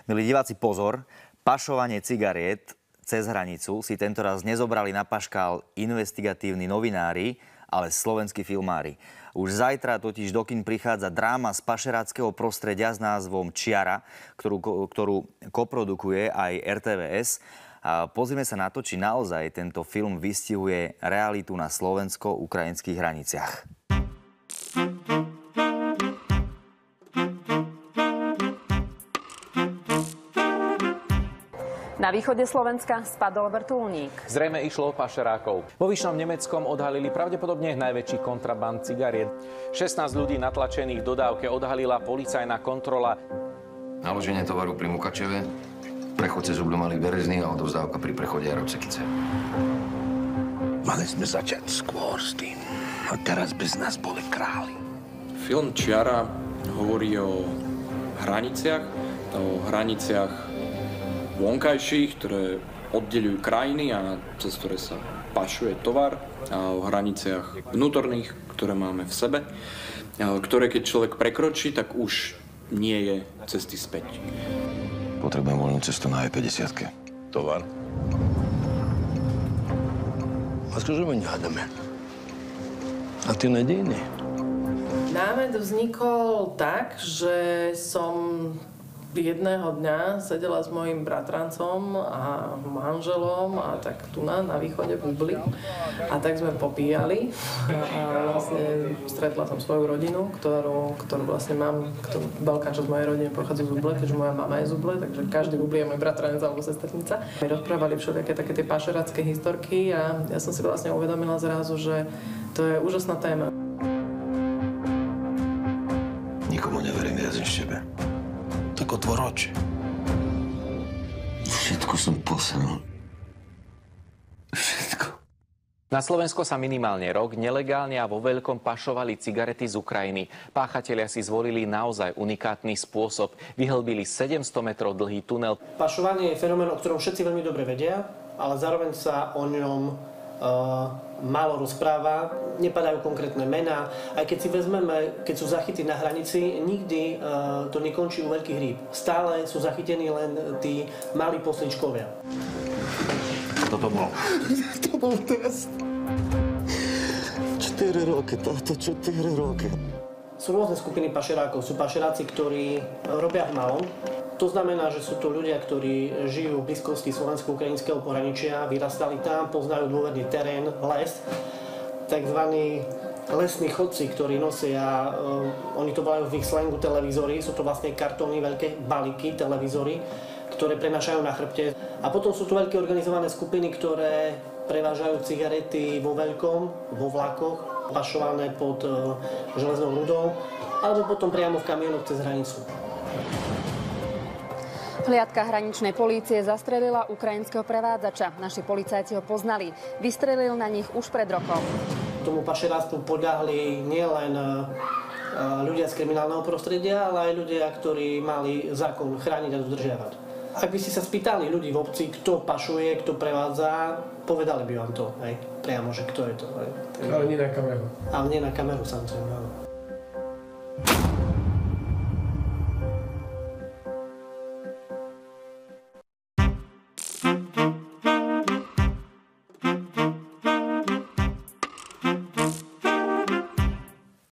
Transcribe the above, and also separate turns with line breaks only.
Milí diváci, pozor, pašovanie cigariet cez hranicu si tentoraz nezobrali na paškál investigatívni novinári, ale slovenskí filmári. Už zajtra totiž do kín prichádza dráma z pašeráckeho prostredia s názvom Čiara, ktorú koprodukuje aj RTVS. A pozrime sa na to, či naozaj tento film vystihuje realitu na slovensko-ukrajinských hraniciach.
Na východe Slovenska spadol vrtuľník.
Zrejme išlo o pašerákov. Vo Vyšnom Nemeckom odhalili pravdepodobne najväčší kontraband cigariet. 16 ľudí natlačených dodávke odhalila policajná kontrola.
Naloženie tovaru pri Mukačeve, prechod cez Ubľu Berezný a odovzdávka pri prechode Jarovcekice.
Mali sme začať skôr s tým. A teraz bez nás boli králi.
Film Čiara hovorí o hraniciach vonkajších, ktoré oddeľujú krajiny a cez ktoré sa pašuje tovar, a o hraniciach vnútorných, ktoré máme v sebe, ktoré keď človek prekročí, tak už nie je cesty späť.
Potrebujem voľnú cestu na E50-ke.
Tovar. A skôže my nehádame. A ty nadejný.
Námed vznikol tak, že som jedného dňa sedela s mojím bratrancom a manželom a tak tu na východe v Ubli. A tak sme popíjali a vlastne stretla som svoju rodinu, ktorú vlastne mám, veľká časť mojej rodiny pochádza z Uble, keďže moja mama je z Uble, takže každý v Ubli je môj bratranec alebo sesternica. My rozprávali všelijaké také tie pašerácké historky a ja som si vlastne uvedomila zrazu, že to je úžasná téma.
Nikomu neverím viac než tebe.
Tak otvor oči.
Všetko som posral. Všetko.
Na Slovensko sa minimálne rok nelegálne a vo veľkom pašovali cigarety z Ukrajiny. Páchatelia si zvolili naozaj unikátny spôsob. Vyhlbili 700 metrov dlhý tunel.
Pašovanie je fenomén, o ktorom všetci veľmi dobre vedia, ale zároveň sa o ňom málo rozpráva, nepadajú konkrétne mená. Aj keď si vezmeme, keď sú zachytí na hranici, nikdy to nekončí u veľkých rýb. Stále sú zachytení len tí malí posličkovia.
Toto bol. To bol test. 4 roky, táto 4 roky.
Sú rôzne skupiny pašerákov. Sú pašeráci, ktorí robia v malom. To znamená, že sú to ľudia, ktorí žijú v blízkosti slovensko-ukrajinského pohraničia, vyrastali tam, poznajú dôverný terén, les. Takzvaní lesní chodci, ktorí nosia, oni to volajú v ich slangu televízory, sú to vlastne kartóny, veľké balíky, televízory, ktoré prenášajú na chrbte. A potom sú tu veľké organizované skupiny, ktoré prevážajú cigarety vo veľkom, vo vlakoch, pašované pod železnou rudou, alebo potom priamo v kamionoch cez hranicu.
Hliadka hraničnej polície zastrelila ukrajinského prevádzača. Naši policajti ho poznali. Vystrelil na nich už pred rokom.
Tomu pašeráctvu podľahli nielen ľudia z kriminálneho prostredia, ale aj ľudia, ktorí mali zákon chrániť a dodržiavať. Ak by ste sa spýtali ľudí v obci, kto pašuje, kto prevádza, povedali by vám to, hej, priamo, že kto je to. Hej.
Ale nie na kameru.
Ale nie na kameru, samozrejme.